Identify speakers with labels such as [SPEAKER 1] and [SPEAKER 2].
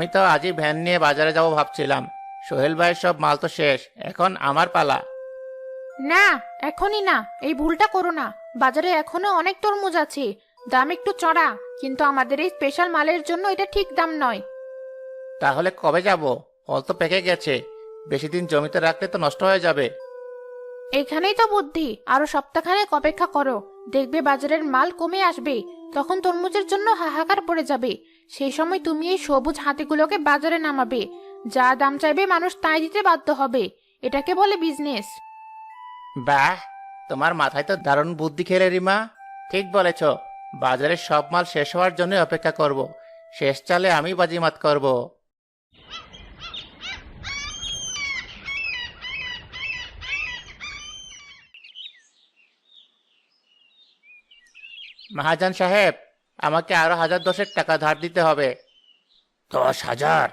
[SPEAKER 1] আমি তো আজই ভ্যান নিয়ে বাজারে যাব ভাবছিলাম। সোহেল ভাইয়ের সব মাল তো শেষ, এখন আমার পালা।
[SPEAKER 2] না, এখনই না। এই ভুলটা করো না। বাজারে এখনো অনেক তরমুজ আছে। দাম একটু চড়া, কিন্তু আমাদের এই স্পেশাল মালের জন্য এটা ঠিক দাম নয়।
[SPEAKER 1] তাহলে কবে যাব? ফল তো পেকে গেছে, বেশি দিন জমিতে রাখলে তো নষ্ট হয়ে যাবে।
[SPEAKER 2] এখানেই তো বুদ্ধি। আরো সপ্তাহখানেক অপেক্ষা করো, দেখবে বাজারের মাল কমে আসবে। তখন তরমুজের জন্য হাহাকার পড়ে যাবে। সেই সময় তুমি এই সবুজ হাতিগুলোকে বাজারে নামাবে। যা দাম চাইবে মানুষ তাই দিতে বাধ্য হবে। এটাকে বলে বিজনেস।
[SPEAKER 1] বাহ, তোমার মাথায় তো দারুণ বুদ্ধি খেলে রিমা। ঠিক বলেছ, বাজারের সব মাল শেষ হওয়ার জন্য অপেক্ষা করব। শেষ চালে আমি বাজিমাত করব। মহাজন সাহেব, আমাকে আরো 1010 টাকা ধার দিতে হবে। 10,000?